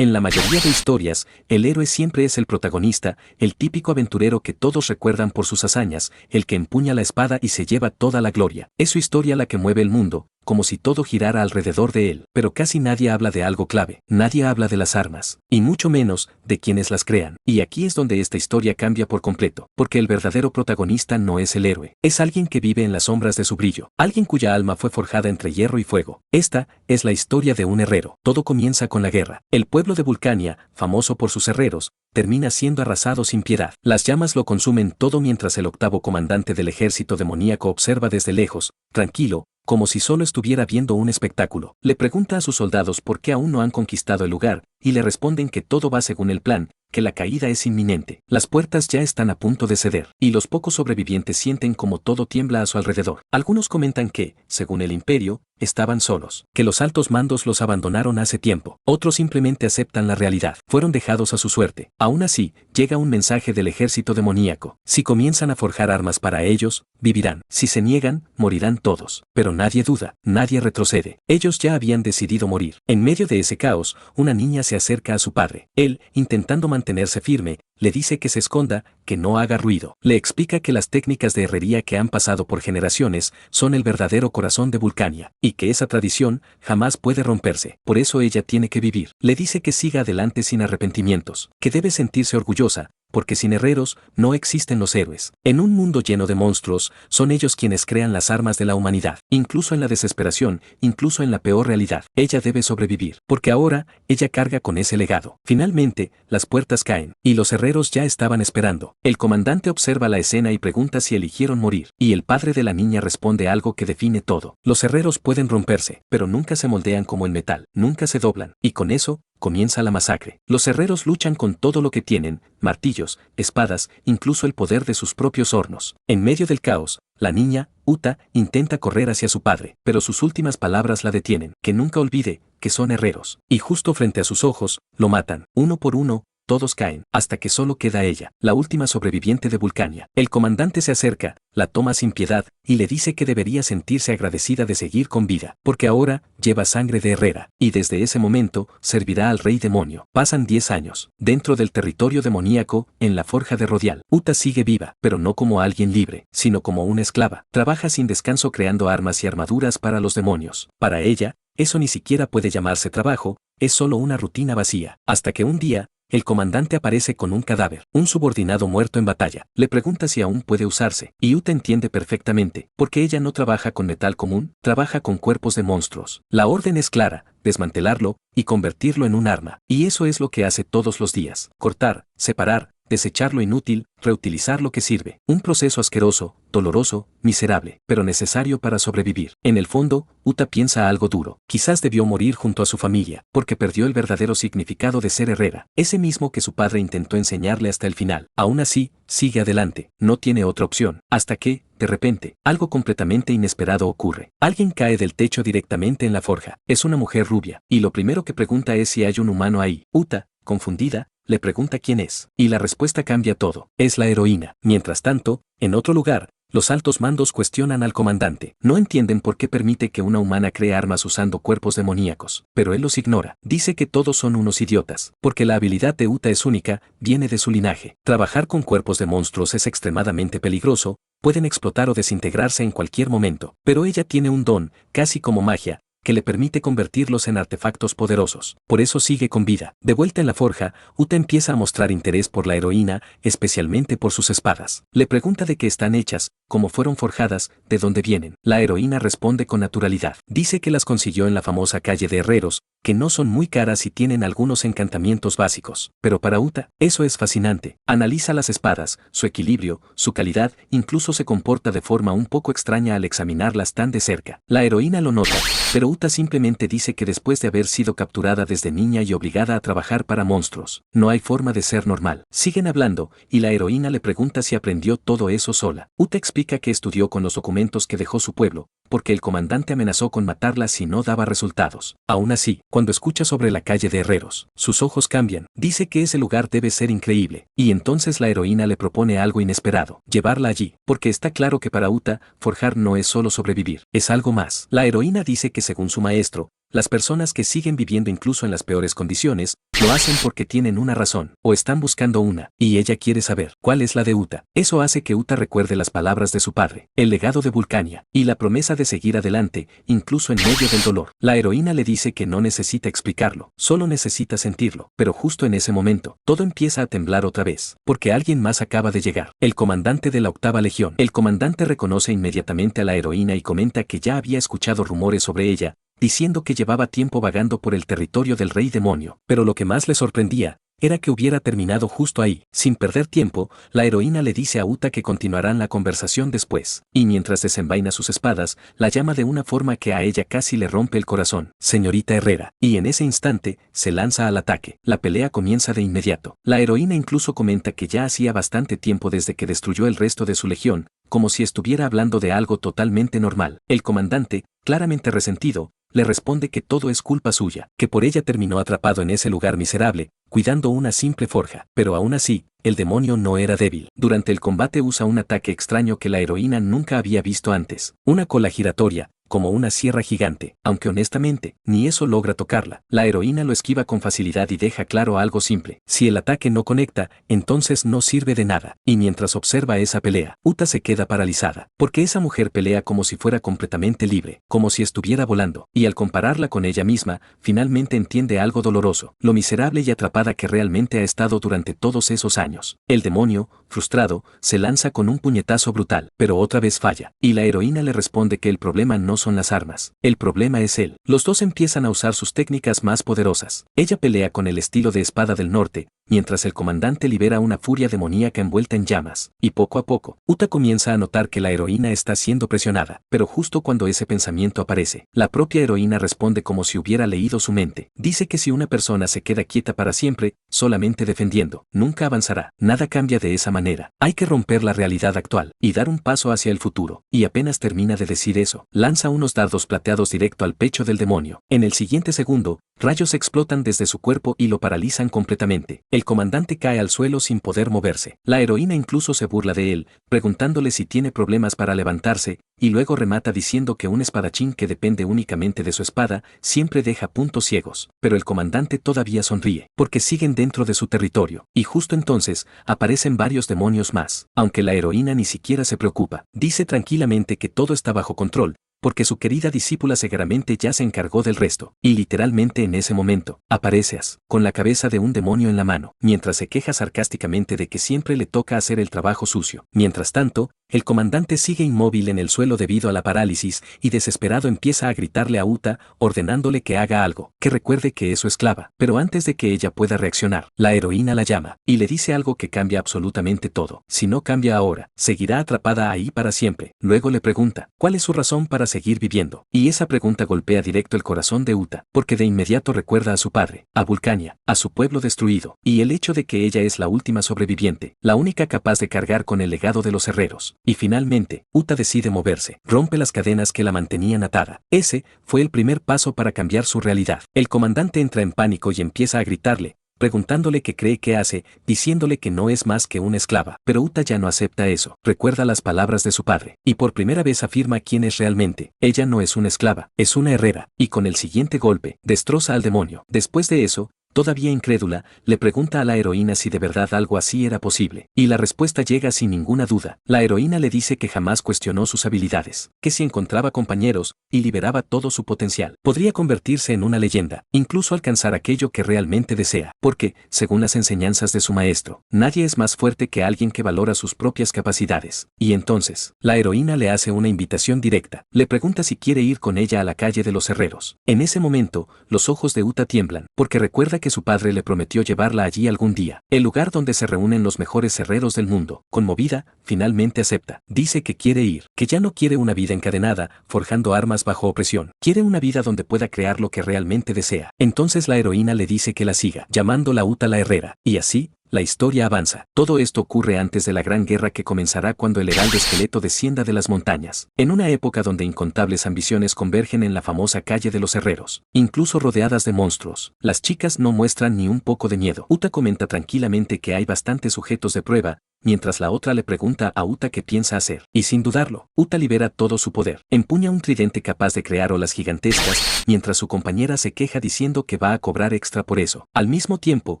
En la mayoría de historias, el héroe siempre es el protagonista, el típico aventurero que todos recuerdan por sus hazañas, el que empuña la espada y se lleva toda la gloria. Es su historia la que mueve el mundo, como si todo girara alrededor de él. Pero casi nadie habla de algo clave. Nadie habla de las armas, y mucho menos de quienes las crean. Y aquí es donde esta historia cambia por completo, porque el verdadero protagonista no es el héroe. Es alguien que vive en las sombras de su brillo, alguien cuya alma fue forjada entre hierro y fuego. Esta es la historia de un herrero. Todo comienza con la guerra. El pueblo de Vulcania, famoso por sus herreros, termina siendo arrasado sin piedad. Las llamas lo consumen todo mientras el octavo comandante del ejército demoníaco observa desde lejos, tranquilo, como si solo estuviera viendo un espectáculo. Le pregunta a sus soldados por qué aún no han conquistado el lugar, y le responden que todo va según el plan, que la caída es inminente. Las puertas ya están a punto de ceder, y los pocos sobrevivientes sienten como todo tiembla a su alrededor. Algunos comentan que, según el imperio, estaban solos, que los altos mandos los abandonaron hace tiempo. Otros simplemente aceptan la realidad. Fueron dejados a su suerte. Aún así, llega un mensaje del ejército demoníaco. Si comienzan a forjar armas para ellos, vivirán. Si se niegan, morirán todos. Pero nadie duda, nadie retrocede. Ellos ya habían decidido morir. En medio de ese caos, una niña se acerca a su padre. Él, intentando mantenerse firme, le dice que se esconda, que no haga ruido. Le explica que las técnicas de herrería que han pasado por generaciones son el verdadero corazón de Vulcania, y que esa tradición jamás puede romperse. Por eso ella tiene que vivir. Le dice que siga adelante sin arrepentimientos, que debe sentirse orgullosa, porque sin herreros no existen los héroes. En un mundo lleno de monstruos, son ellos quienes crean las armas de la humanidad. Incluso en la desesperación, incluso en la peor realidad, ella debe sobrevivir, porque ahora ella carga con ese legado. Finalmente, las puertas caen, y los herreros ya estaban esperando. El comandante observa la escena y pregunta si eligieron morir, y el padre de la niña responde algo que define todo. Los herreros pueden romperse, pero nunca se moldean como en metal, nunca se doblan, y con eso, comienza la masacre. Los herreros luchan con todo lo que tienen, martillos, espadas, incluso el poder de sus propios hornos. En medio del caos, la niña, Uta, intenta correr hacia su padre, pero sus últimas palabras la detienen. Que nunca olvide que son herreros. Y justo frente a sus ojos, lo matan. Uno por uno, todos caen, hasta que solo queda ella, la última sobreviviente de Vulcania. El comandante se acerca, la toma sin piedad, y le dice que debería sentirse agradecida de seguir con vida, porque ahora lleva sangre de herrera, y desde ese momento servirá al rey demonio. Pasan 10 años. Dentro del territorio demoníaco, en la forja de Rodial, Uta sigue viva, pero no como alguien libre, sino como una esclava. Trabaja sin descanso creando armas y armaduras para los demonios. Para ella, eso ni siquiera puede llamarse trabajo, es solo una rutina vacía. Hasta que un día, el comandante aparece con un cadáver, un subordinado muerto en batalla. Le pregunta si aún puede usarse, y Uta entiende perfectamente, porque ella no trabaja con metal común, trabaja con cuerpos de monstruos. La orden es clara, desmantelarlo y convertirlo en un arma. Y eso es lo que hace todos los días. Cortar, separar, desechar lo inútil, reutilizar lo que sirve. Un proceso asqueroso, doloroso, miserable, pero necesario para sobrevivir. En el fondo, Uta piensa algo duro. Quizás debió morir junto a su familia, porque perdió el verdadero significado de ser herrera, ese mismo que su padre intentó enseñarle hasta el final. Aún así, sigue adelante, no tiene otra opción, hasta que, de repente, algo completamente inesperado ocurre. Alguien cae del techo directamente en la forja. Es una mujer rubia, y lo primero que pregunta es si hay un humano ahí. Uta, confundida, le pregunta quién es, y la respuesta cambia todo. Es la heroína. Mientras tanto, en otro lugar, los altos mandos cuestionan al comandante. No entienden por qué permite que una humana cree armas usando cuerpos demoníacos, pero él los ignora. Dice que todos son unos idiotas, porque la habilidad de Uta es única, viene de su linaje. Trabajar con cuerpos de monstruos es extremadamente peligroso, pueden explotar o desintegrarse en cualquier momento, pero ella tiene un don, casi como magia, que le permite convertirlos en artefactos poderosos. Por eso sigue con vida. De vuelta en la forja, Uta empieza a mostrar interés por la heroína, especialmente por sus espadas. Le pregunta de qué están hechas, cómo fueron forjadas, de dónde vienen. La heroína responde con naturalidad. Dice que las consiguió en la famosa calle de herreros, que no son muy caras y tienen algunos encantamientos básicos. Pero para Uta, eso es fascinante. Analiza las espadas, su equilibrio, su calidad, incluso se comporta de forma un poco extraña al examinarlas tan de cerca. La heroína lo nota, pero Uta simplemente dice que después de haber sido capturada desde niña y obligada a trabajar para monstruos, no hay forma de ser normal. Siguen hablando, y la heroína le pregunta si aprendió todo eso sola. Uta explica que estudió con los documentos que dejó su pueblo, porque el comandante amenazó con matarla si no daba resultados. Aún así, cuando escucha sobre la calle de herreros, sus ojos cambian. Dice que ese lugar debe ser increíble, y entonces la heroína le propone algo inesperado, llevarla allí, porque está claro que para Uta, forjar no es solo sobrevivir, es algo más. La heroína dice que según su maestro, las personas que siguen viviendo incluso en las peores condiciones, lo hacen porque tienen una razón, o están buscando una, y ella quiere saber cuál es la de Uta. Eso hace que Uta recuerde las palabras de su padre, el legado de Vulcania, y la promesa de seguir adelante, incluso en medio del dolor. La heroína le dice que no necesita explicarlo, solo necesita sentirlo, pero justo en ese momento, todo empieza a temblar otra vez, porque alguien más acaba de llegar, el comandante de la 8ª Legión. El comandante reconoce inmediatamente a la heroína y comenta que ya había escuchado rumores sobre ella, diciendo que llevaba tiempo vagando por el territorio del rey demonio, pero lo que más le sorprendía era que hubiera terminado justo ahí. Sin perder tiempo, la heroína le dice a Uta que continuarán la conversación después, y mientras desenvaina sus espadas, la llama de una forma que a ella casi le rompe el corazón, señorita Herrera, y en ese instante, se lanza al ataque. La pelea comienza de inmediato. La heroína incluso comenta que ya hacía bastante tiempo desde que destruyó el resto de su legión, como si estuviera hablando de algo totalmente normal. El comandante, claramente resentido, le responde que todo es culpa suya, que por ella terminó atrapado en ese lugar miserable, cuidando una simple forja. Pero aún así, el demonio no era débil. Durante el combate usa un ataque extraño que la heroína nunca había visto antes, una cola giratoria, como una sierra gigante, aunque honestamente, ni eso logra tocarla. La heroína lo esquiva con facilidad y deja claro algo simple: si el ataque no conecta, entonces no sirve de nada. Y mientras observa esa pelea, Uta se queda paralizada, porque esa mujer pelea como si fuera completamente libre, como si estuviera volando, y al compararla con ella misma, finalmente entiende algo doloroso, lo miserable y atrapada que realmente ha estado durante todos esos años. El demonio, frustrado, se lanza con un puñetazo brutal, pero otra vez falla, y la heroína le responde que el problema no son las armas, el problema es él. Los dos empiezan a usar sus técnicas más poderosas. Ella pelea con el estilo de espada del norte, mientras el comandante libera una furia demoníaca envuelta en llamas, y poco a poco, Uta comienza a notar que la heroína está siendo presionada, pero justo cuando ese pensamiento aparece, la propia heroína responde como si hubiera leído su mente. Dice que si una persona se queda quieta para siempre, solamente defendiendo, nunca avanzará. Nada cambia de esa manera. Hay que romper la realidad actual, y dar un paso hacia el futuro. Y apenas termina de decir eso, lanza unos dardos plateados directo al pecho del demonio. En el siguiente segundo, rayos explotan desde su cuerpo y lo paralizan completamente. El comandante cae al suelo sin poder moverse. La heroína incluso se burla de él, preguntándole si tiene problemas para levantarse, y luego remata diciendo que un espadachín que depende únicamente de su espada siempre deja puntos ciegos. Pero el comandante todavía sonríe, porque siguen dentro de su territorio, y justo entonces aparecen varios demonios más. Aunque la heroína ni siquiera se preocupa, dice tranquilamente que todo está bajo control, porque su querida discípula seguramente ya se encargó del resto. Y literalmente en ese momento, aparece As, con la cabeza de un demonio en la mano, mientras se queja sarcásticamente de que siempre le toca hacer el trabajo sucio. Mientras tanto, el comandante sigue inmóvil en el suelo debido a la parálisis, y desesperado empieza a gritarle a Uta, ordenándole que haga algo, que recuerde que es su esclava. Pero antes de que ella pueda reaccionar, la heroína la llama, y le dice algo que cambia absolutamente todo. Si no cambia ahora, seguirá atrapada ahí para siempre. Luego le pregunta, ¿cuál es su razón para seguir viviendo? Y esa pregunta golpea directo el corazón de Uta, porque de inmediato recuerda a su padre, a Vulcania, a su pueblo destruido, y el hecho de que ella es la última sobreviviente, la única capaz de cargar con el legado de los herreros. Y finalmente, Uta decide moverse, rompe las cadenas que la mantenían atada. Ese fue el primer paso para cambiar su realidad. El comandante entra en pánico y empieza a gritarle, preguntándole qué cree que hace, diciéndole que no es más que una esclava. Pero Uta ya no acepta eso, recuerda las palabras de su padre, y por primera vez afirma quién es realmente. Ella no es una esclava, es una herrera, y con el siguiente golpe, destroza al demonio. Después de eso, todavía incrédula, le pregunta a la heroína si de verdad algo así era posible, y la respuesta llega sin ninguna duda. La heroína le dice que jamás cuestionó sus habilidades, que si encontraba compañeros y liberaba todo su potencial, podría convertirse en una leyenda, incluso alcanzar aquello que realmente desea, porque, según las enseñanzas de su maestro, nadie es más fuerte que alguien que valora sus propias capacidades. Y entonces, la heroína le hace una invitación directa, le pregunta si quiere ir con ella a la calle de los herreros. En ese momento, los ojos de Uta tiemblan, porque recuerda que su padre le prometió llevarla allí algún día, el lugar donde se reúnen los mejores herreros del mundo. Conmovida, finalmente acepta. Dice que quiere ir, que ya no quiere una vida encadenada, forjando armas bajo opresión. Quiere una vida donde pueda crear lo que realmente desea. Entonces la heroína le dice que la siga, llamándola Uta la herrera, y así, la historia avanza. Todo esto ocurre antes de la gran guerra que comenzará cuando el heraldo esqueleto descienda de las montañas, en una época donde incontables ambiciones convergen en la famosa calle de los herreros, incluso rodeadas de monstruos. Las chicas no muestran ni un poco de miedo. Uta comenta tranquilamente que hay bastantes sujetos de prueba, mientras la otra le pregunta a Uta qué piensa hacer. Y sin dudarlo, Uta libera todo su poder. Empuña un tridente capaz de crear olas gigantescas, mientras su compañera se queja diciendo que va a cobrar extra por eso. Al mismo tiempo,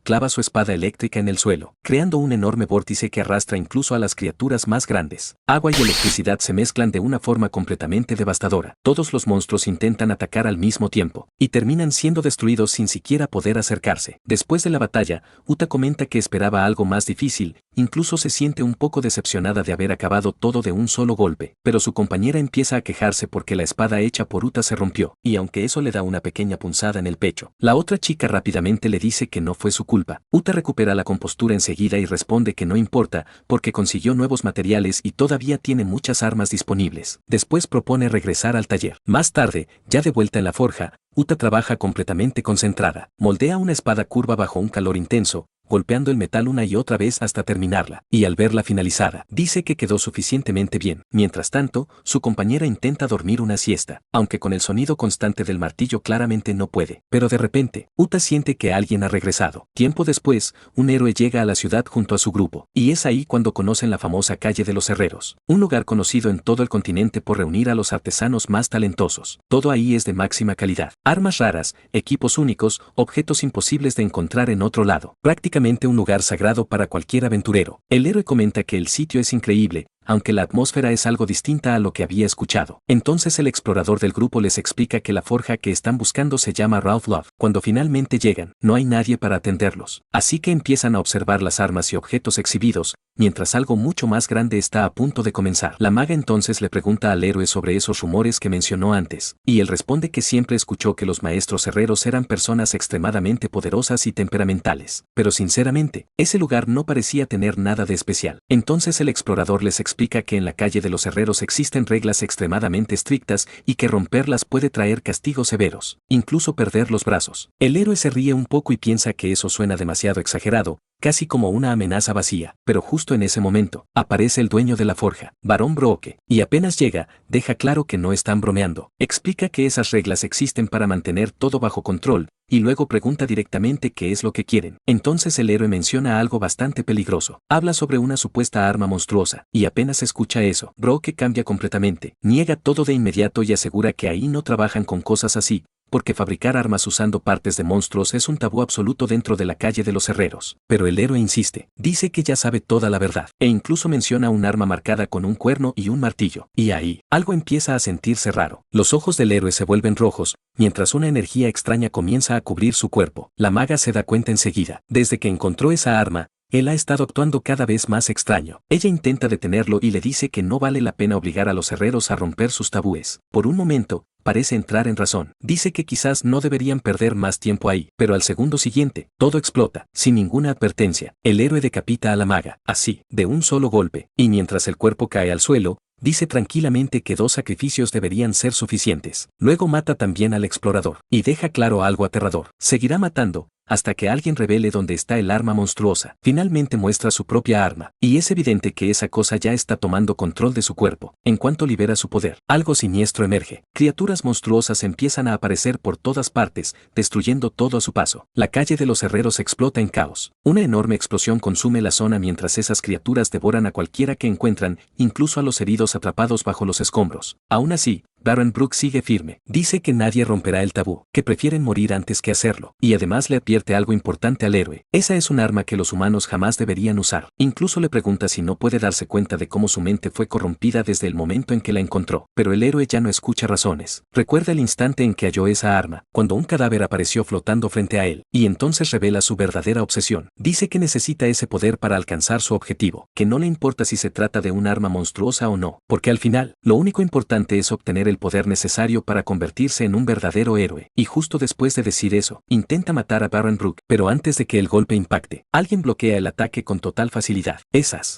clava su espada eléctrica en el suelo, creando un enorme vórtice que arrastra incluso a las criaturas más grandes. Agua y electricidad se mezclan de una forma completamente devastadora. Todos los monstruos intentan atacar al mismo tiempo, y terminan siendo destruidos sin siquiera poder acercarse. Después de la batalla, Uta comenta que esperaba algo más difícil, incluso se siente un poco decepcionada de haber acabado todo de un solo golpe, pero su compañera empieza a quejarse porque la espada hecha por Uta se rompió, y aunque eso le da una pequeña punzada en el pecho, la otra chica rápidamente le dice que no fue su culpa. Uta recupera la compostura enseguida y responde que no importa, porque consiguió nuevos materiales y todavía tiene muchas armas disponibles. Después propone regresar al taller. Más tarde, ya de vuelta en la forja, Uta trabaja completamente concentrada. Moldea una espada curva bajo un calor intenso, golpeando el metal una y otra vez hasta terminarla, y al verla finalizada, dice que quedó suficientemente bien. Mientras tanto, su compañera intenta dormir una siesta, aunque con el sonido constante del martillo claramente no puede. Pero de repente, Uta siente que alguien ha regresado. Tiempo después, un héroe llega a la ciudad junto a su grupo, y es ahí cuando conocen la famosa calle de los herreros, un lugar conocido en todo el continente por reunir a los artesanos más talentosos. Todo ahí es de máxima calidad. Armas raras, equipos únicos, objetos imposibles de encontrar en otro lado. Prácticamente un lugar sagrado para cualquier aventurero. El héroe comenta que el sitio es increíble, aunque la atmósfera es algo distinta a lo que había escuchado. Entonces el explorador del grupo les explica que la forja que están buscando se llama Ralph Love. Cuando finalmente llegan, no hay nadie para atenderlos. Así que empiezan a observar las armas y objetos exhibidos, mientras algo mucho más grande está a punto de comenzar. La maga entonces le pregunta al héroe sobre esos rumores que mencionó antes, y él responde que siempre escuchó que los maestros herreros eran personas extremadamente poderosas y temperamentales. Pero sinceramente, ese lugar no parecía tener nada de especial. Entonces el explorador les explica que en la calle de los herreros existen reglas extremadamente estrictas y que romperlas puede traer castigos severos, incluso perder los brazos. El héroe se ríe un poco y piensa que eso suena demasiado exagerado, casi como una amenaza vacía, pero justo en ese momento, aparece el dueño de la forja, Barón Brooke, y apenas llega, deja claro que no están bromeando. Explica que esas reglas existen para mantener todo bajo control, y luego pregunta directamente qué es lo que quieren. Entonces el héroe menciona algo bastante peligroso. Habla sobre una supuesta arma monstruosa, y apenas escucha eso, Brooke cambia completamente, niega todo de inmediato y asegura que ahí no trabajan con cosas así, porque fabricar armas usando partes de monstruos es un tabú absoluto dentro de la calle de los herreros. Pero el héroe insiste, dice que ya sabe toda la verdad, e incluso menciona un arma marcada con un cuerno y un martillo. Y ahí, algo empieza a sentirse raro. Los ojos del héroe se vuelven rojos, mientras una energía extraña comienza a cubrir su cuerpo. La maga se da cuenta enseguida. Desde que encontró esa arma, él ha estado actuando cada vez más extraño. Ella intenta detenerlo y le dice que no vale la pena obligar a los herreros a romper sus tabúes. Por un momento, parece entrar en razón. Dice que quizás no deberían perder más tiempo ahí, pero al segundo siguiente, todo explota, sin ninguna advertencia. El héroe decapita a la maga, así, de un solo golpe, y mientras el cuerpo cae al suelo, dice tranquilamente que 2 sacrificios deberían ser suficientes. Luego mata también al explorador, y deja claro algo aterrador. Seguirá matando, hasta que alguien revele dónde está el arma monstruosa. Finalmente muestra su propia arma, y es evidente que esa cosa ya está tomando control de su cuerpo. En cuanto libera su poder, algo siniestro emerge. Criaturas monstruosas empiezan a aparecer por todas partes, destruyendo todo a su paso. La calle de los herreros explota en caos. Una enorme explosión consume la zona mientras esas criaturas devoran a cualquiera que encuentran, incluso a los heridos atrapados bajo los escombros. Aún así, Baron Brooke sigue firme. Dice que nadie romperá el tabú, que prefieren morir antes que hacerlo, y además le advierte algo importante al héroe. Esa es un arma que los humanos jamás deberían usar. Incluso le pregunta si no puede darse cuenta de cómo su mente fue corrompida desde el momento en que la encontró. Pero el héroe ya no escucha razones. Recuerda el instante en que halló esa arma, cuando un cadáver apareció flotando frente a él, y entonces revela su verdadera obsesión. Dice que necesita ese poder para alcanzar su objetivo, que no le importa si se trata de un arma monstruosa o no, porque al final, lo único importante es obtener el poder necesario para convertirse en un verdadero héroe. Y justo después de decir eso, intenta matar a Baron Brooke, pero antes de que el golpe impacte, alguien bloquea el ataque con total facilidad.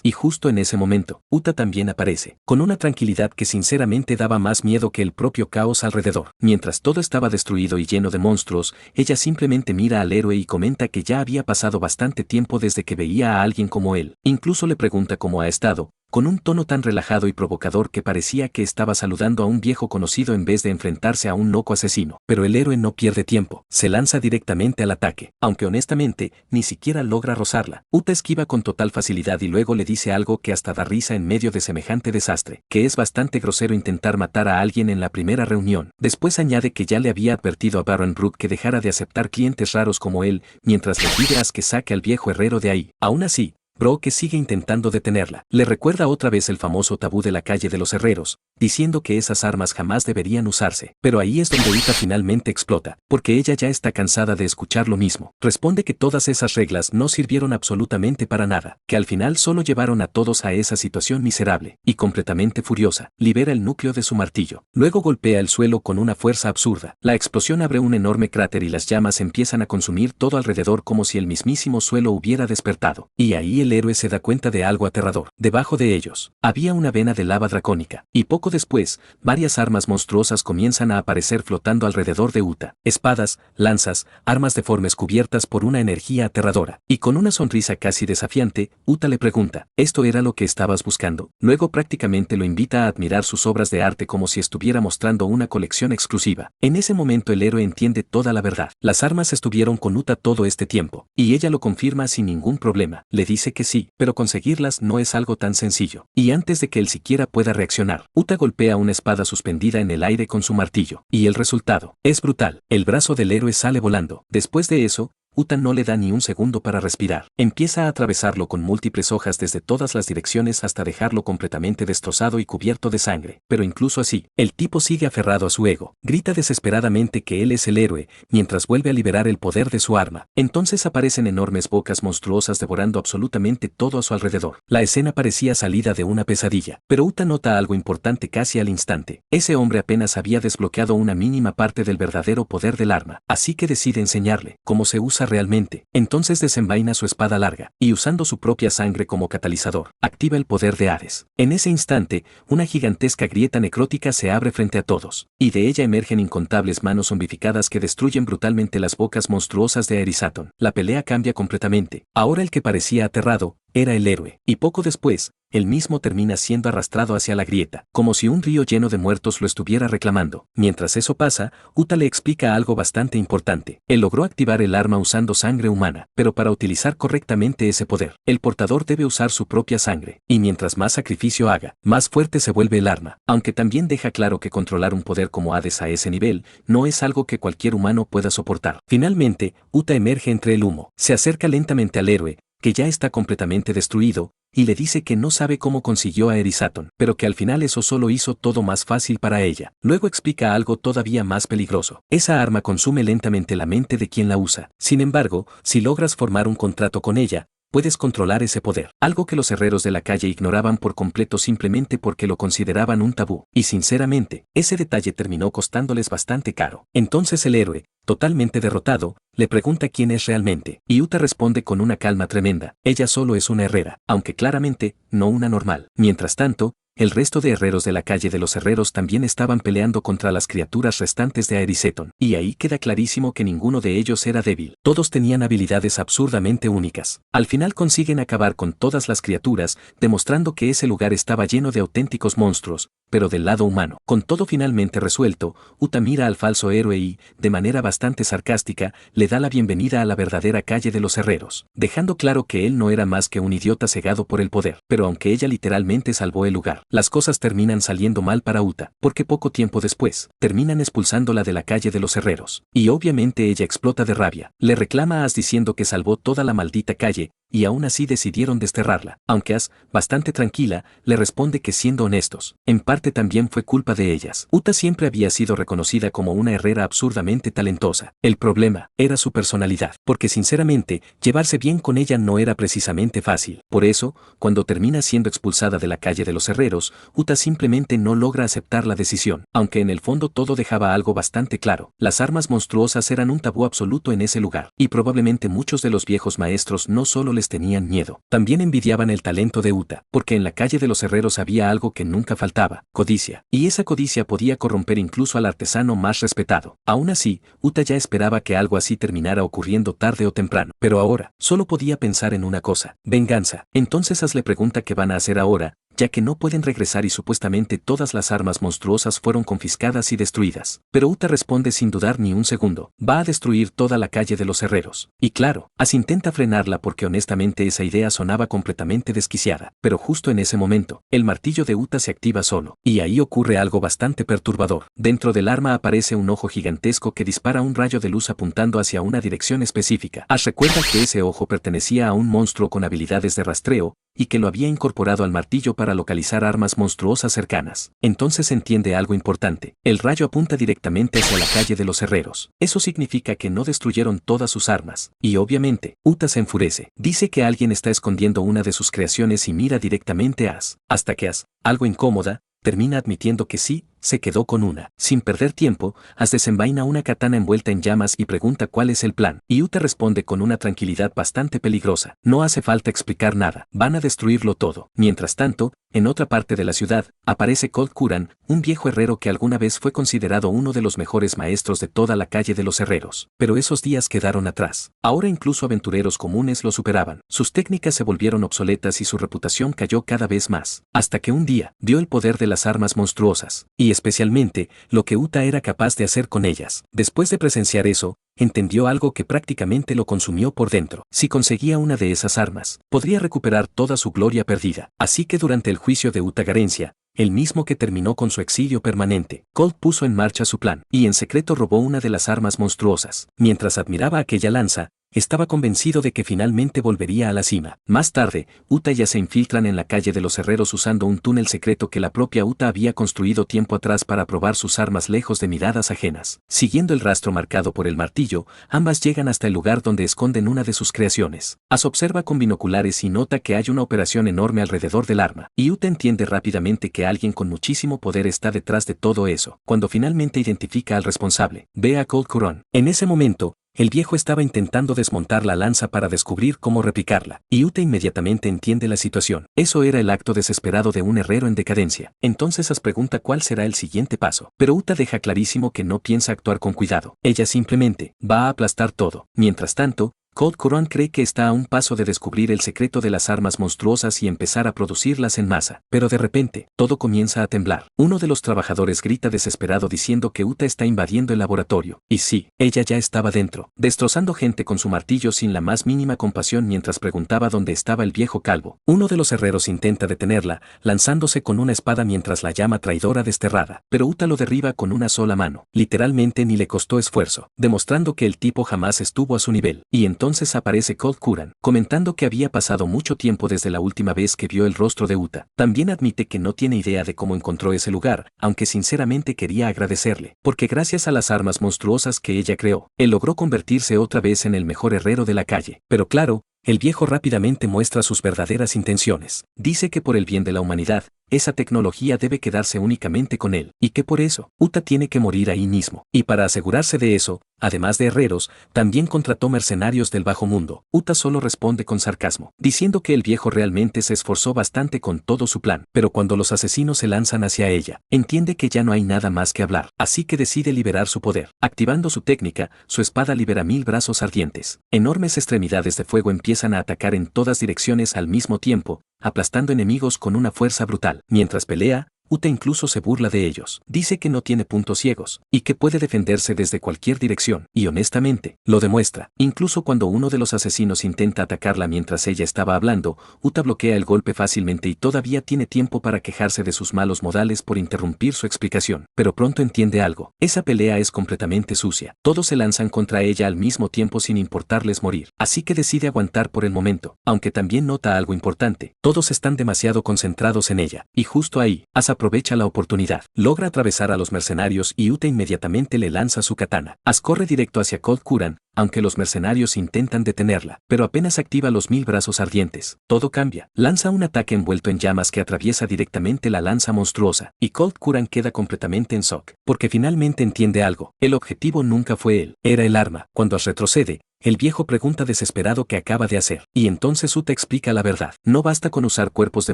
Y justo en ese momento, Uta también aparece, con una tranquilidad que sinceramente daba más miedo que el propio caos alrededor. Mientras todo estaba destruido y lleno de monstruos, ella simplemente mira al héroe y comenta que ya había pasado bastante tiempo desde que veía a alguien como él. Incluso le pregunta cómo ha estado, con un tono tan relajado y provocador que parecía que estaba saludando a un viejo conocido en vez de enfrentarse a un loco asesino. Pero el héroe no pierde tiempo, se lanza directamente al ataque, aunque honestamente, ni siquiera logra rozarla. Uta esquiva con total facilidad y luego le dice algo que hasta da risa en medio de semejante desastre, que es bastante grosero intentar matar a alguien en la primera reunión. Después añade que ya le había advertido a Baron Brook que dejara de aceptar clientes raros como él, mientras le pide que saque al viejo herrero de ahí. Aún así, Brock sigue intentando detenerla. Le recuerda otra vez el famoso tabú de la calle de los herreros, diciendo que esas armas jamás deberían usarse. Pero ahí es donde Uta finalmente explota, porque ella ya está cansada de escuchar lo mismo. Responde que todas esas reglas no sirvieron absolutamente para nada, que al final solo llevaron a todos a esa situación miserable, y completamente furiosa, libera el núcleo de su martillo. Luego golpea el suelo con una fuerza absurda. La explosión abre un enorme cráter y las llamas empiezan a consumir todo alrededor como si el mismísimo suelo hubiera despertado. Y ahí el héroe se da cuenta de algo aterrador. Debajo de ellos, había una vena de lava dracónica, y poco después, varias armas monstruosas comienzan a aparecer flotando alrededor de Uta. Espadas, lanzas, armas deformes cubiertas por una energía aterradora. Y con una sonrisa casi desafiante, Uta le pregunta, ¿esto era lo que estabas buscando? Luego prácticamente lo invita a admirar sus obras de arte como si estuviera mostrando una colección exclusiva. En ese momento el héroe entiende toda la verdad. Las armas estuvieron con Uta todo este tiempo, y ella lo confirma sin ningún problema. Le dice que sí, pero conseguirlas no es algo tan sencillo. Y antes de que él siquiera pueda reaccionar, Uta golpea una espada suspendida en el aire con su martillo. Y el resultado es brutal. El brazo del héroe sale volando. Después de eso, Uta no le da ni un segundo para respirar. Empieza a atravesarlo con múltiples hojas desde todas las direcciones hasta dejarlo completamente destrozado y cubierto de sangre. Pero incluso así, el tipo sigue aferrado a su ego. Grita desesperadamente que él es el héroe, mientras vuelve a liberar el poder de su arma. Entonces aparecen enormes bocas monstruosas devorando absolutamente todo a su alrededor. La escena parecía salida de una pesadilla. Pero Uta nota algo importante casi al instante. Ese hombre apenas había desbloqueado una mínima parte del verdadero poder del arma. Así que decide enseñarle cómo se usa realmente. Entonces desenvaina su espada larga, y usando su propia sangre como catalizador, activa el poder de Hades. En ese instante, una gigantesca grieta necrótica se abre frente a todos, y de ella emergen incontables manos zombificadas que destruyen brutalmente las bocas monstruosas de Aerisaton. La pelea cambia completamente. Ahora el que parecía aterrado, era el héroe, y poco después, él mismo termina siendo arrastrado hacia la grieta, como si un río lleno de muertos lo estuviera reclamando. Mientras eso pasa, Uta le explica algo bastante importante. Él logró activar el arma usando sangre humana, pero para utilizar correctamente ese poder, el portador debe usar su propia sangre, y mientras más sacrificio haga, más fuerte se vuelve el arma, aunque también deja claro que controlar un poder como Hades a ese nivel, no es algo que cualquier humano pueda soportar. Finalmente, Uta emerge entre el humo, se acerca lentamente al héroe, que ya está completamente destruido, y le dice que no sabe cómo consiguió a Aerisaton, pero que al final eso solo hizo todo más fácil para ella. Luego explica algo todavía más peligroso. Esa arma consume lentamente la mente de quien la usa. Sin embargo, si logras formar un contrato con ella, puedes controlar ese poder, algo que los herreros de la calle ignoraban por completo simplemente porque lo consideraban un tabú. Y sinceramente, ese detalle terminó costándoles bastante caro. Entonces el héroe, totalmente derrotado, le pregunta quién es realmente, y Uta responde con una calma tremenda, ella solo es una herrera, aunque claramente, no una normal. Mientras tanto, el resto de herreros de la calle de los herreros también estaban peleando contra las criaturas restantes de Aerisaton, y ahí queda clarísimo que ninguno de ellos era débil. Todos tenían habilidades absurdamente únicas. Al final consiguen acabar con todas las criaturas, demostrando que ese lugar estaba lleno de auténticos monstruos, pero del lado humano. Con todo finalmente resuelto, Uta mira al falso héroe y, de manera bastante sarcástica, le da la bienvenida a la verdadera calle de los herreros, dejando claro que él no era más que un idiota cegado por el poder. Pero aunque ella literalmente salvó el lugar, las cosas terminan saliendo mal para Uta, porque poco tiempo después, terminan expulsándola de la calle de los herreros. Y obviamente ella explota de rabia. Le reclama a As diciendo que salvó toda la maldita calle, y aún así decidieron desterrarla. Aunque As, bastante tranquila, le responde que siendo honestos, en parte también fue culpa de ellas. Uta siempre había sido reconocida como una herrera absurdamente talentosa. El problema era su personalidad, porque sinceramente, llevarse bien con ella no era precisamente fácil. Por eso, cuando termina siendo expulsada de la calle de los herreros, Uta simplemente no logra aceptar la decisión, aunque en el fondo todo dejaba algo bastante claro. Las armas monstruosas eran un tabú absoluto en ese lugar, y probablemente muchos de los viejos maestros no solo les tenían miedo, también envidiaban el talento de Uta, porque en la calle de los herreros había algo que nunca faltaba, codicia, y esa codicia podía corromper incluso al artesano más respetado. Aún así, Uta ya esperaba que algo así terminara ocurriendo tarde o temprano, pero ahora, solo podía pensar en una cosa, venganza. Entonces As le pregunta qué van a hacer ahora, ya que no pueden regresar y supuestamente todas las armas monstruosas fueron confiscadas y destruidas. Pero Uta responde sin dudar ni un segundo, va a destruir toda la calle de los herreros. Y claro, As intenta frenarla porque honestamente esa idea sonaba completamente desquiciada. Pero justo en ese momento, el martillo de Uta se activa solo, y ahí ocurre algo bastante perturbador. Dentro del arma aparece un ojo gigantesco que dispara un rayo de luz apuntando hacia una dirección específica. As recuerda que ese ojo pertenecía a un monstruo con habilidades de rastreo, y que lo había incorporado al martillo para localizar armas monstruosas cercanas. Entonces entiende algo importante. El rayo apunta directamente hacia la calle de los herreros. Eso significa que no destruyeron todas sus armas. Y obviamente, Uta se enfurece. Dice que alguien está escondiendo una de sus creaciones y mira directamente a As. Hasta que As, algo incómoda, termina admitiendo que sí, se quedó con una. Sin perder tiempo, As desenvaina una katana envuelta en llamas y pregunta cuál es el plan. Y Uta responde con una tranquilidad bastante peligrosa. No hace falta explicar nada, van a destruirlo todo. Mientras tanto, en otra parte de la ciudad, aparece Colt Curran, un viejo herrero que alguna vez fue considerado uno de los mejores maestros de toda la calle de los herreros. Pero esos días quedaron atrás. Ahora incluso aventureros comunes lo superaban. Sus técnicas se volvieron obsoletas y su reputación cayó cada vez más. Hasta que un día, dio el poder de las armas monstruosas. Y especialmente, lo que Uta era capaz de hacer con ellas. Después de presenciar eso, entendió algo que prácticamente lo consumió por dentro. Si conseguía una de esas armas, podría recuperar toda su gloria perdida. Así que durante el juicio de Uta Garencia, el mismo que terminó con su exilio permanente, Colt puso en marcha su plan, y en secreto robó una de las armas monstruosas. Mientras admiraba aquella lanza, estaba convencido de que finalmente volvería a la cima. Más tarde, Uta y As se infiltran en la calle de los herreros usando un túnel secreto que la propia Uta había construido tiempo atrás para probar sus armas lejos de miradas ajenas. Siguiendo el rastro marcado por el martillo, ambas llegan hasta el lugar donde esconden una de sus creaciones. As observa con binoculares y nota que hay una operación enorme alrededor del arma, y Uta entiende rápidamente que alguien con muchísimo poder está detrás de todo eso. Cuando finalmente identifica al responsable, ve a Colt Curran. En ese momento, el viejo estaba intentando desmontar la lanza para descubrir cómo replicarla, y Uta inmediatamente entiende la situación. Eso era el acto desesperado de un herrero en decadencia. Entonces As pregunta cuál será el siguiente paso, pero Uta deja clarísimo que no piensa actuar con cuidado. Ella simplemente va a aplastar todo. Mientras tanto, Colt Curran cree que está a un paso de descubrir el secreto de las armas monstruosas y empezar a producirlas en masa. Pero de repente, todo comienza a temblar. Uno de los trabajadores grita desesperado diciendo que Uta está invadiendo el laboratorio. Y sí, ella ya estaba dentro, destrozando gente con su martillo sin la más mínima compasión mientras preguntaba dónde estaba el viejo calvo. Uno de los herreros intenta detenerla, lanzándose con una espada mientras la llama traidora desterrada. Pero Uta lo derriba con una sola mano. Literalmente ni le costó esfuerzo, demostrando que el tipo jamás estuvo a su nivel. Y entonces aparece Colt Curran, comentando que había pasado mucho tiempo desde la última vez que vio el rostro de Uta. También admite que no tiene idea de cómo encontró ese lugar, aunque sinceramente quería agradecerle, porque gracias a las armas monstruosas que ella creó, él logró convertirse otra vez en el mejor herrero de la calle. Pero claro, el viejo rápidamente muestra sus verdaderas intenciones. Dice que por el bien de la humanidad, esa tecnología debe quedarse únicamente con él, y que por eso, Uta tiene que morir ahí mismo. Y para asegurarse de eso, además de herreros, también contrató mercenarios del bajo mundo. Uta solo responde con sarcasmo, diciendo que el viejo realmente se esforzó bastante con todo su plan. Pero cuando los asesinos se lanzan hacia ella, entiende que ya no hay nada más que hablar. Así que decide liberar su poder. Activando su técnica, su espada libera 1000 brazos ardientes. Enormes extremidades de fuego empiezan a atacar en todas direcciones al mismo tiempo, aplastando enemigos con una fuerza brutal. Mientras pelea, Uta incluso se burla de ellos. Dice que no tiene puntos ciegos, y que puede defenderse desde cualquier dirección, y honestamente, lo demuestra. Incluso cuando uno de los asesinos intenta atacarla mientras ella estaba hablando, Uta bloquea el golpe fácilmente y todavía tiene tiempo para quejarse de sus malos modales por interrumpir su explicación. Pero pronto entiende algo. Esa pelea es completamente sucia. Todos se lanzan contra ella al mismo tiempo sin importarles morir. Así que decide aguantar por el momento, aunque también nota algo importante. Todos están demasiado concentrados en ella, y justo ahí, As aprovecha la oportunidad. Logra atravesar a los mercenarios y Uta inmediatamente le lanza su katana. As corre directo hacia Colt Curran, aunque los mercenarios intentan detenerla, pero apenas activa los 1000 brazos ardientes. Todo cambia. Lanza un ataque envuelto en llamas que atraviesa directamente la lanza monstruosa, y Colt Curran queda completamente en shock, porque finalmente entiende algo. El objetivo nunca fue él, era el arma. Cuando As retrocede, el viejo pregunta desesperado qué acaba de hacer, y entonces Uta explica la verdad. No basta con usar cuerpos de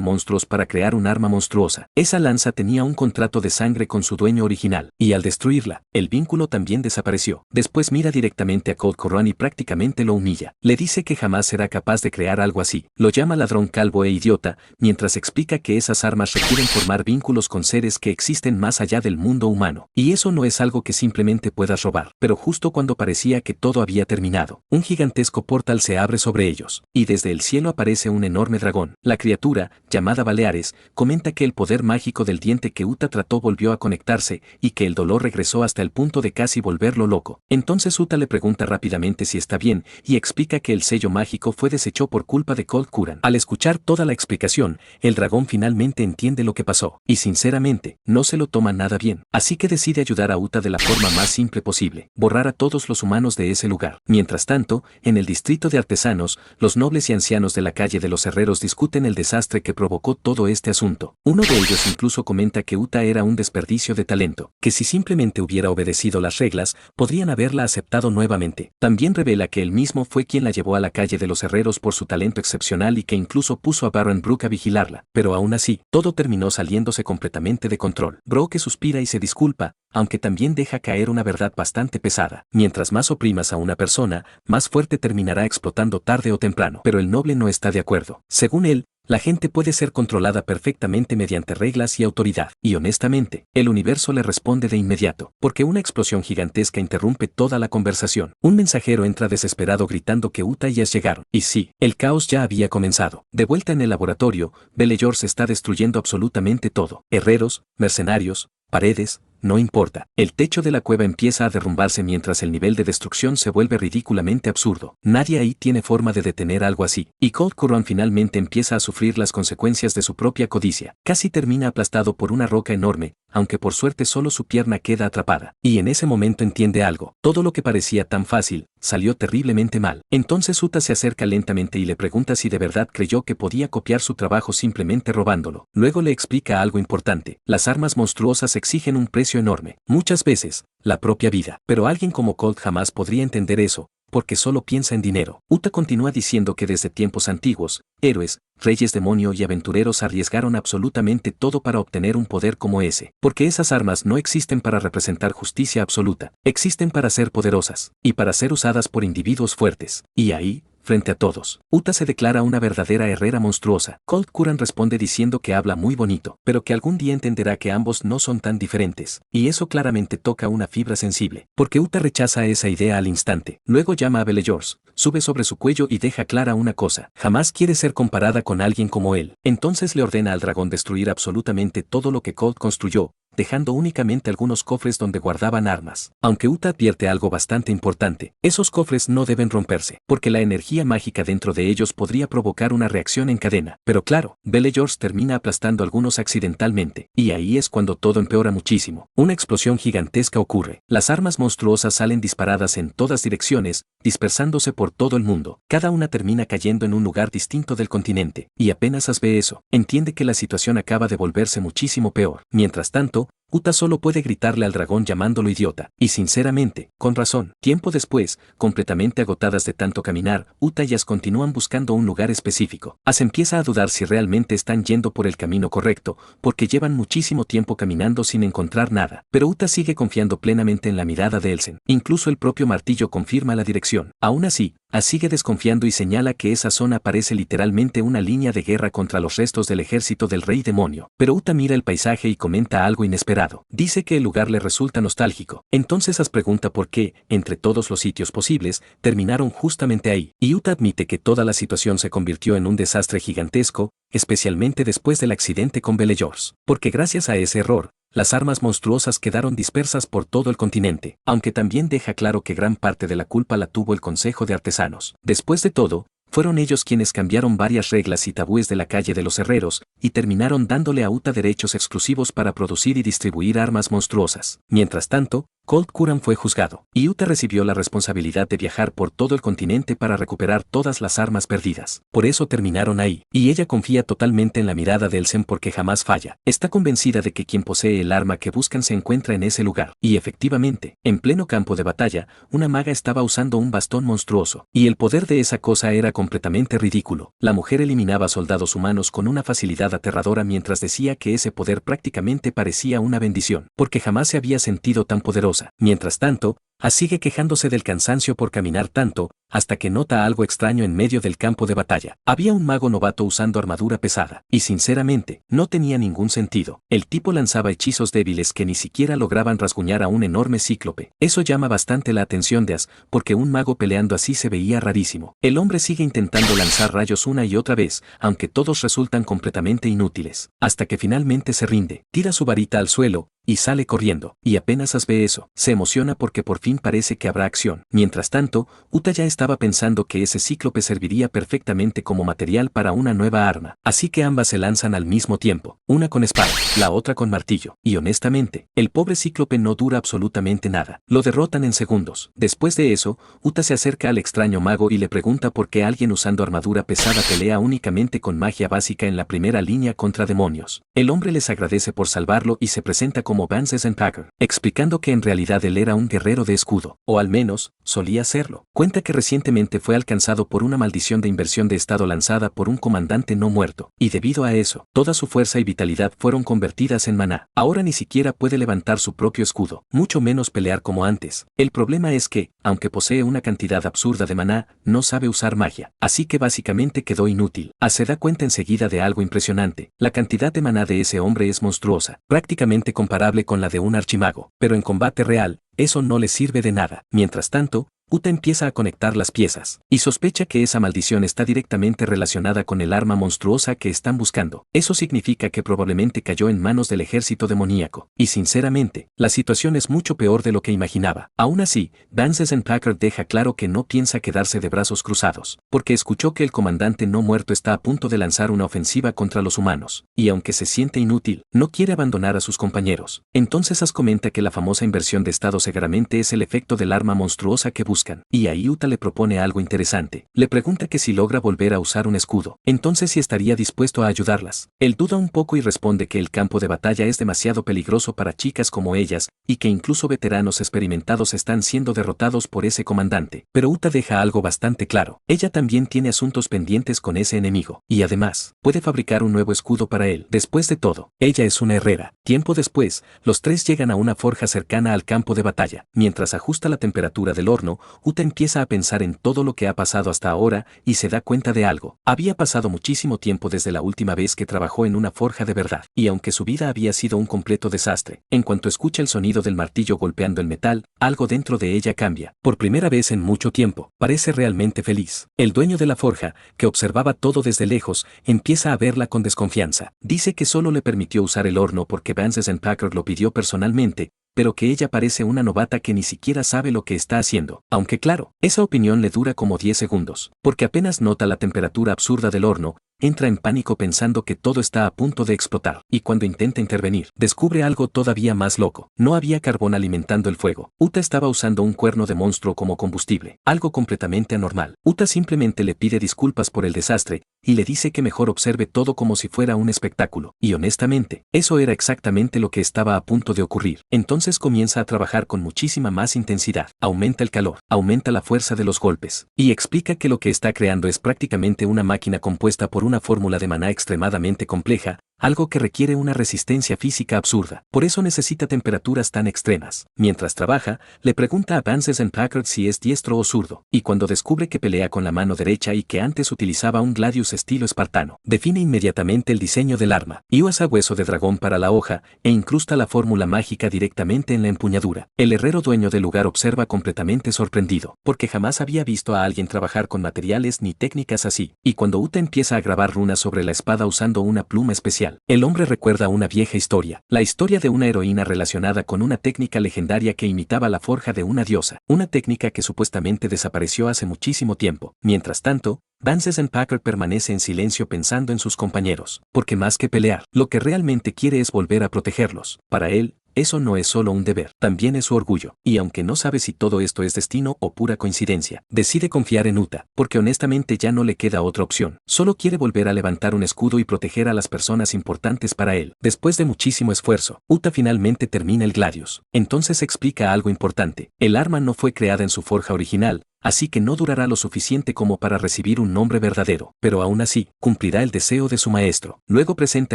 monstruos para crear un arma monstruosa. Esa lanza tenía un contrato de sangre con su dueño original, y al destruirla, el vínculo también desapareció. Después mira directamente a Colt Colt Curran y prácticamente lo humilla. Le dice que jamás será capaz de crear algo así. Lo llama ladrón, calvo e idiota, mientras explica que esas armas requieren formar vínculos con seres que existen más allá del mundo humano. Y eso no es algo que simplemente puedas robar. Pero justo cuando parecía que todo había terminado, un gigantesco portal se abre sobre ellos, y desde el cielo aparece un enorme dragón. La criatura, llamada Baleares, comenta que el poder mágico del diente que Uta trató volvió a conectarse, y que el dolor regresó hasta el punto de casi volverlo loco. Entonces Uta le pregunta rápidamente si está bien, y explica que el sello mágico fue deshecho por culpa de Colt Curran. Al escuchar toda la explicación, el dragón finalmente entiende lo que pasó, y sinceramente, no se lo toma nada bien. Así que decide ayudar a Uta de la forma más simple posible: borrar a todos los humanos de ese lugar. Mientras tanto, en el distrito de artesanos, los nobles y ancianos de la calle de los herreros discuten el desastre que provocó todo este asunto. Uno de ellos incluso comenta que Uta era un desperdicio de talento, que si simplemente hubiera obedecido las reglas, podrían haberla aceptado nuevamente. También revela que él mismo fue quien la llevó a la calle de los herreros por su talento excepcional y que incluso puso a Baron Brook a vigilarla. Pero aún así, todo terminó saliéndose completamente de control. Brook suspira y se disculpa, aunque también deja caer una verdad bastante pesada. Mientras más oprimas a una persona, más fuerte terminará explotando tarde o temprano. Pero el noble no está de acuerdo. Según él, la gente puede ser controlada perfectamente mediante reglas y autoridad. Y honestamente, el universo le responde de inmediato, porque una explosión gigantesca interrumpe toda la conversación. Un mensajero entra desesperado gritando que Uta y Ash llegaron. Y sí, el caos ya había comenzado. De vuelta en el laboratorio, Belejors está destruyendo absolutamente todo. Herreros, mercenarios, paredes, no importa. El techo de la cueva empieza a derrumbarse mientras el nivel de destrucción se vuelve ridículamente absurdo. Nadie ahí tiene forma de detener algo así. Y Colt Curran finalmente empieza a sufrir las consecuencias de su propia codicia. Casi termina aplastado por una roca enorme, aunque por suerte solo su pierna queda atrapada. Y en ese momento entiende algo. Todo lo que parecía tan fácil, salió terriblemente mal. Entonces Uta se acerca lentamente y le pregunta si de verdad creyó que podía copiar su trabajo simplemente robándolo. Luego le explica algo importante. Las armas monstruosas exigen un precio enorme. Muchas veces, la propia vida. Pero alguien como Colt jamás podría entender eso, porque solo piensa en dinero. Uta continúa diciendo que desde tiempos antiguos, héroes, reyes demonio y aventureros arriesgaron absolutamente todo para obtener un poder como ese. Porque esas armas no existen para representar justicia absoluta. Existen para ser poderosas, y para ser usadas por individuos fuertes. Y ahí, frente a todos, Uta se declara una verdadera herrera monstruosa. Colt Curran responde diciendo que habla muy bonito, pero que algún día entenderá que ambos no son tan diferentes. Y eso claramente toca una fibra sensible, porque Uta rechaza esa idea al instante. Luego llama a Belejors, sube sobre su cuello y deja clara una cosa: jamás quiere ser comparada con alguien como él. Entonces le ordena al dragón destruir absolutamente todo lo que Colt construyó, dejando únicamente algunos cofres donde guardaban armas. Aunque Uta advierte algo bastante importante: esos cofres no deben romperse, porque la energía mágica dentro de ellos podría provocar una reacción en cadena. Pero claro, Belejors termina aplastando algunos accidentalmente, y ahí es cuando todo empeora muchísimo. Una explosión gigantesca ocurre. Las armas monstruosas salen disparadas en todas direcciones, dispersándose por todo el mundo. Cada una termina cayendo en un lugar distinto del continente, y apenas Ash ve eso, entiende que la situación acaba de volverse muchísimo peor. Mientras tanto, Uta solo puede gritarle al dragón llamándolo idiota. Y sinceramente, con razón. Tiempo después, completamente agotadas de tanto caminar, Uta y Ash continúan buscando un lugar específico. Ash empieza a dudar si realmente están yendo por el camino correcto, porque llevan muchísimo tiempo caminando sin encontrar nada. Pero Uta sigue confiando plenamente en la mirada de Elsen. Incluso el propio martillo confirma la dirección. Aún así, Ash sigue desconfiando y señala que esa zona parece literalmente una línea de guerra contra los restos del ejército del rey demonio. Pero Uta mira el paisaje y comenta algo inesperado. Dice que el lugar le resulta nostálgico. Entonces Ash pregunta por qué, entre todos los sitios posibles, terminaron justamente ahí. Y Uta admite que toda la situación se convirtió en un desastre gigantesco, especialmente después del accidente con Belejors. Porque gracias a ese error, las armas monstruosas quedaron dispersas por todo el continente, aunque también deja claro que gran parte de la culpa la tuvo el Consejo de Artesanos. Después de todo, fueron ellos quienes cambiaron varias reglas y tabúes de la calle de los herreros, y terminaron dándole a Uta derechos exclusivos para producir y distribuir armas monstruosas. Mientras tanto, Colt Curran fue juzgado, y Uta recibió la responsabilidad de viajar por todo el continente para recuperar todas las armas perdidas. Por eso terminaron ahí, y ella confía totalmente en la mirada de Elsen porque jamás falla. Está convencida de que quien posee el arma que buscan se encuentra en ese lugar. Y efectivamente, en pleno campo de batalla, una maga estaba usando un bastón monstruoso, y el poder de esa cosa era completamente ridículo. La mujer eliminaba soldados humanos con una facilidad aterradora mientras decía que ese poder prácticamente parecía una bendición, porque jamás se había sentido tan poderosa. monstruosa. Mientras tanto, sigue quejándose del cansancio por caminar tanto, hasta que nota algo extraño en medio del campo de batalla. Había un mago novato usando armadura pesada, y sinceramente, no tenía ningún sentido. El tipo lanzaba hechizos débiles que ni siquiera lograban rasguñar a un enorme cíclope. Eso llama bastante la atención de Ash, porque un mago peleando así se veía rarísimo. El hombre sigue intentando lanzar rayos una y otra vez, aunque todos resultan completamente inútiles, hasta que finalmente se rinde, tira su varita al suelo, y sale corriendo, y apenas Ash ve eso, se emociona porque por fin parece que habrá acción. Mientras tanto, Uta ya estaba pensando que ese cíclope serviría perfectamente como material para una nueva arma, así que ambas se lanzan al mismo tiempo, una con espada, la otra con martillo, y honestamente, el pobre cíclope no dura absolutamente nada, lo derrotan en segundos. Después de eso, Uta se acerca al extraño mago y le pregunta por qué alguien usando armadura pesada pelea únicamente con magia básica en la primera línea contra demonios. El hombre les agradece por salvarlo y se presenta como Vance Zenpacker, explicando que en realidad él era un guerrero de escudo, o al menos, solía serlo. Cuenta que recientemente fue alcanzado por una maldición de inversión de estado lanzada por un comandante no muerto, y debido a eso, toda su fuerza y vitalidad fueron convertidas en maná. Ahora ni siquiera puede levantar su propio escudo, mucho menos pelear como antes. El problema es que, aunque posee una cantidad absurda de maná, no sabe usar magia, así que básicamente quedó inútil. Se da cuenta enseguida de algo impresionante: la cantidad de maná de ese hombre es monstruosa, prácticamente comparable con la de un archimago, pero en combate real, eso no le sirve de nada. Mientras tanto, Uta empieza a conectar las piezas, y sospecha que esa maldición está directamente relacionada con el arma monstruosa que están buscando. Eso significa que probablemente cayó en manos del ejército demoníaco, y sinceramente, la situación es mucho peor de lo que imaginaba. Aún así, Vance Zenpacker deja claro que no piensa quedarse de brazos cruzados, porque escuchó que el comandante no muerto está a punto de lanzar una ofensiva contra los humanos, y aunque se siente inútil, no quiere abandonar a sus compañeros. Entonces Ash comenta que la famosa inversión de estado seguramente es el efecto del arma monstruosa que buscan, y ahí Uta le propone algo interesante. Le pregunta que si logra volver a usar un escudo, entonces si estaría dispuesto a ayudarlas. Él duda un poco y responde que el campo de batalla es demasiado peligroso para chicas como ellas, y que incluso veteranos experimentados están siendo derrotados por ese comandante. Pero Uta deja algo bastante claro: ella también tiene asuntos pendientes con ese enemigo, y además, puede fabricar un nuevo escudo para él. Después de todo, ella es una herrera. Tiempo después, los tres llegan a una forja cercana al campo de batalla. Mientras ajusta la temperatura del horno, Uta empieza a pensar en todo lo que ha pasado hasta ahora y se da cuenta de algo. Había pasado muchísimo tiempo desde la última vez que trabajó en una forja de verdad, y aunque su vida había sido un completo desastre, en cuanto escucha el sonido del martillo golpeando el metal, algo dentro de ella cambia. Por primera vez en mucho tiempo, parece realmente feliz. El dueño de la forja, que observaba todo desde lejos, empieza a verla con desconfianza. Dice que solo le permitió usar el horno porque Vance Zenpacker lo pidió personalmente, pero que ella parece una novata que ni siquiera sabe lo que está haciendo. Aunque claro, esa opinión le dura como 10 segundos, porque apenas nota la temperatura absurda del horno, entra en pánico pensando que todo está a punto de explotar, y cuando intenta intervenir, descubre algo todavía más loco. No había carbón alimentando el fuego. Uta estaba usando un cuerno de monstruo como combustible, algo completamente anormal. Uta simplemente le pide disculpas por el desastre, y le dice que mejor observe todo como si fuera un espectáculo. Y honestamente, eso era exactamente lo que estaba a punto de ocurrir. Entonces comienza a trabajar con muchísima más intensidad. Aumenta el calor, aumenta la fuerza de los golpes, y explica que lo que está creando es prácticamente una máquina compuesta por una fórmula de maná extremadamente compleja, algo que requiere una resistencia física absurda. Por eso necesita temperaturas tan extremas. Mientras trabaja, le pregunta a Vance Zenpacker si es diestro o zurdo, y cuando descubre que pelea con la mano derecha y que antes utilizaba un gladius estilo espartano, define inmediatamente el diseño del arma, y usa hueso de dragón para la hoja, e incrusta la fórmula mágica directamente en la empuñadura. El herrero dueño del lugar observa completamente sorprendido, porque jamás había visto a alguien trabajar con materiales ni técnicas así, y cuando Uta empieza a grabar runas sobre la espada usando una pluma especial, el hombre recuerda una vieja historia, la historia de una heroína relacionada con una técnica legendaria que imitaba la forja de una diosa, una técnica que supuestamente desapareció hace muchísimo tiempo. Mientras tanto, Vance Zenpacker permanece en silencio pensando en sus compañeros, porque más que pelear, lo que realmente quiere es volver a protegerlos. Para él, eso no es solo un deber, también es su orgullo, y aunque no sabe si todo esto es destino o pura coincidencia, decide confiar en Uta, porque honestamente ya no le queda otra opción. Solo quiere volver a levantar un escudo y proteger a las personas importantes para él. Después de muchísimo esfuerzo, Uta finalmente termina el gladius. Entonces explica algo importante: el arma no fue creada en su forja original, así que no durará lo suficiente como para recibir un nombre verdadero, pero aún así, cumplirá el deseo de su maestro. Luego presenta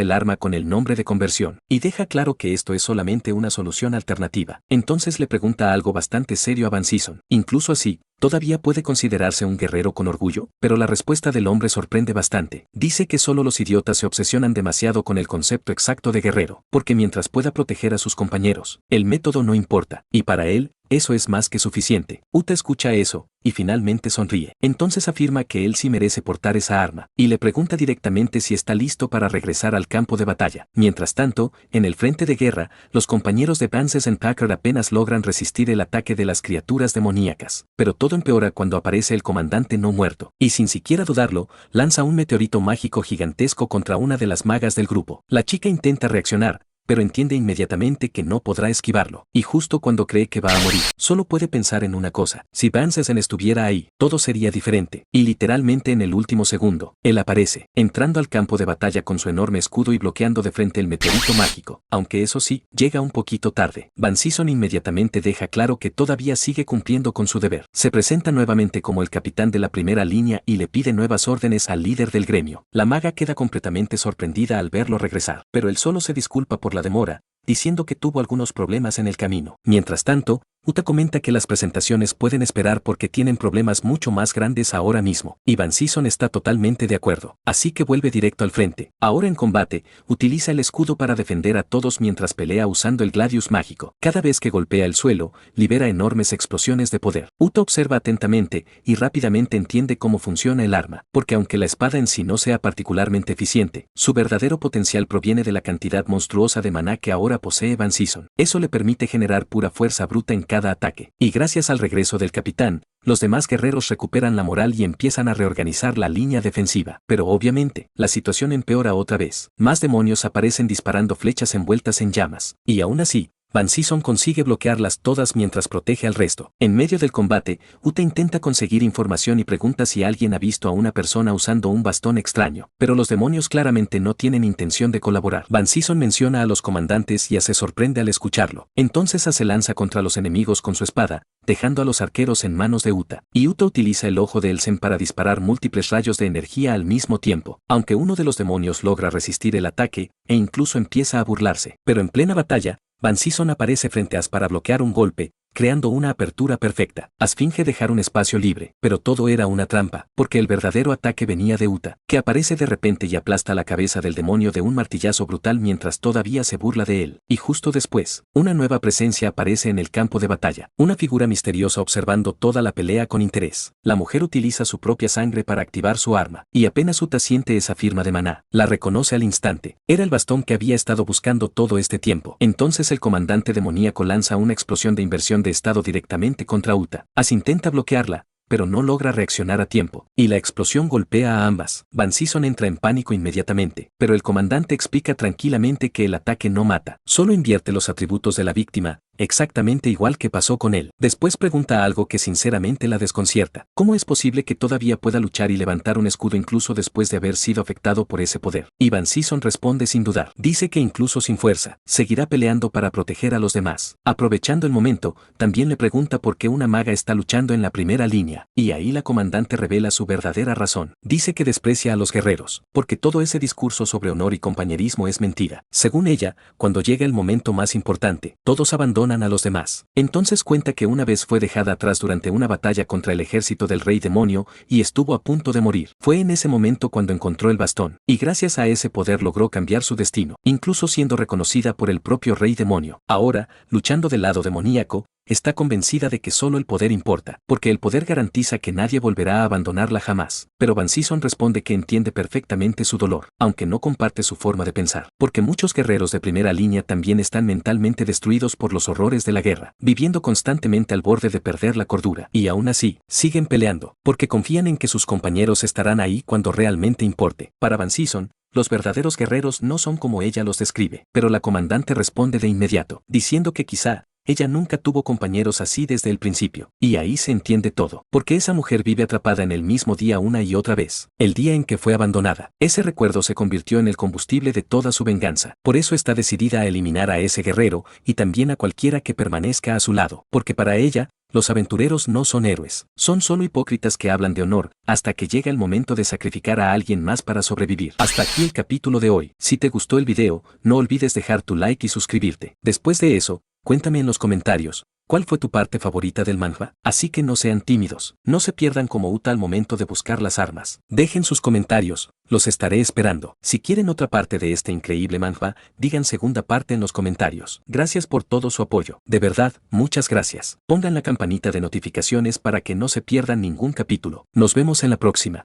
el arma con el nombre de conversión, y deja claro que esto es solamente una solución alternativa. Entonces le pregunta algo bastante serio a Van Sison. Incluso así, ¿todavía puede considerarse un guerrero con orgullo? Pero la respuesta del hombre sorprende bastante. Dice que solo los idiotas se obsesionan demasiado con el concepto exacto de guerrero, porque mientras pueda proteger a sus compañeros, el método no importa, y para él, eso es más que suficiente. Uta escucha eso, y finalmente sonríe. Entonces afirma que él sí merece portar esa arma, y le pregunta directamente si está listo para regresar al campo de batalla. Mientras tanto, en el frente de guerra, los compañeros de Vances and Packard apenas logran resistir el ataque de las criaturas demoníacas. Pero todo empeora cuando aparece el comandante no muerto, y sin siquiera dudarlo, lanza un meteorito mágico gigantesco contra una de las magas del grupo. La chica intenta reaccionar, pero entiende inmediatamente que no podrá esquivarlo, y justo cuando cree que va a morir, solo puede pensar en una cosa: si Van Sesen estuviera ahí, todo sería diferente, y literalmente en el último segundo, él aparece, entrando al campo de batalla con su enorme escudo y bloqueando de frente el meteorito mágico, aunque eso sí, llega un poquito tarde. Van Sison inmediatamente deja claro que todavía sigue cumpliendo con su deber. Se presenta nuevamente como el capitán de la primera línea y le pide nuevas órdenes al líder del gremio. La maga queda completamente sorprendida al verlo regresar, pero él solo se disculpa por la demora, diciendo que tuvo algunos problemas en el camino. Mientras tanto, Uta comenta que las presentaciones pueden esperar porque tienen problemas mucho más grandes ahora mismo, y Van Sison está totalmente de acuerdo, así que vuelve directo al frente. Ahora en combate, utiliza el escudo para defender a todos mientras pelea usando el Gladius mágico. Cada vez que golpea el suelo, libera enormes explosiones de poder. Uta observa atentamente y rápidamente entiende cómo funciona el arma, porque aunque la espada en sí no sea particularmente eficiente, su verdadero potencial proviene de la cantidad monstruosa de maná que ahora posee Van Sison. Eso le permite generar pura fuerza bruta en cada ataque, y gracias al regreso del capitán, los demás guerreros recuperan la moral y empiezan a reorganizar la línea defensiva. Pero obviamente, la situación empeora otra vez. Más demonios aparecen disparando flechas envueltas en llamas, y aún así, Van Sison consigue bloquearlas todas mientras protege al resto. En medio del combate, Uta intenta conseguir información y pregunta si alguien ha visto a una persona usando un bastón extraño, pero los demonios claramente no tienen intención de colaborar. Van Sison menciona a los comandantes y se sorprende al escucharlo. Entonces se lanza contra los enemigos con su espada, dejando a los arqueros en manos de Uta. Y Uta utiliza el ojo de Elsen para disparar múltiples rayos de energía al mismo tiempo, aunque uno de los demonios logra resistir el ataque, e incluso empieza a burlarse. Pero en plena batalla, Van Sison aparece frente a As para bloquear un golpe, creando una apertura perfecta. As finge dejar un espacio libre, pero todo era una trampa, porque el verdadero ataque venía de Uta, que aparece de repente y aplasta la cabeza del demonio de un martillazo brutal mientras todavía se burla de él. Y justo después, una nueva presencia aparece en el campo de batalla, una figura misteriosa observando toda la pelea con interés. La mujer utiliza su propia sangre para activar su arma, y apenas Uta siente esa firma de maná, la reconoce al instante. Era el bastón que había estado buscando todo este tiempo. Entonces el comandante demoníaco lanza una explosión de inversión de estado directamente contra Uta. As intenta bloquearla, pero no logra reaccionar a tiempo, y la explosión golpea a ambas. Van Sison entra en pánico inmediatamente, pero el comandante explica tranquilamente que el ataque no mata, solo invierte los atributos de la víctima, exactamente igual que pasó con él. Después pregunta algo que sinceramente la desconcierta: ¿cómo es posible que todavía pueda luchar y levantar un escudo incluso después de haber sido afectado por ese poder? Y Van Sison responde sin dudar. Dice que incluso sin fuerza, seguirá peleando para proteger a los demás. Aprovechando el momento, también le pregunta por qué una maga está luchando en la primera línea, y ahí la comandante revela su verdadera razón. Dice que desprecia a los guerreros, porque todo ese discurso sobre honor y compañerismo es mentira. Según ella, cuando llega el momento más importante, todos abandonan a los demás. Entonces cuenta que una vez fue dejada atrás durante una batalla contra el ejército del rey demonio y estuvo a punto de morir. Fue en ese momento cuando encontró el bastón, y gracias a ese poder logró cambiar su destino, incluso siendo reconocida por el propio rey demonio. Ahora, luchando del lado demoníaco, está convencida de que solo el poder importa, porque el poder garantiza que nadie volverá a abandonarla jamás. Pero Van Sison responde que entiende perfectamente su dolor, aunque no comparte su forma de pensar, porque muchos guerreros de primera línea también están mentalmente destruidos por los horrores de la guerra, viviendo constantemente al borde de perder la cordura, y aún así, siguen peleando, porque confían en que sus compañeros estarán ahí cuando realmente importe. Para Van Sison, los verdaderos guerreros no son como ella los describe, pero la comandante responde de inmediato, diciendo que quizá Ella nunca tuvo compañeros así desde el principio. Y ahí se entiende todo. Porque esa mujer vive atrapada en el mismo día una y otra vez. El día en que fue abandonada. Ese recuerdo se convirtió en el combustible de toda su venganza. Por eso está decidida a eliminar a ese guerrero y también a cualquiera que permanezca a su lado. Porque para ella, los aventureros no son héroes, son solo hipócritas que hablan de honor, hasta que llega el momento de sacrificar a alguien más para sobrevivir. Hasta aquí el capítulo de hoy. Si te gustó el video, no olvides dejar tu like y suscribirte. Después de eso, cuéntame en los comentarios, ¿cuál fue tu parte favorita del manhwa? Así que no sean tímidos, no se pierdan como Uta al momento de buscar las armas. Dejen sus comentarios, los estaré esperando. Si quieren otra parte de este increíble manhwa, digan segunda parte en los comentarios. Gracias por todo su apoyo. De verdad, muchas gracias. Pongan la campanita de notificaciones para que no se pierdan ningún capítulo. Nos vemos en la próxima.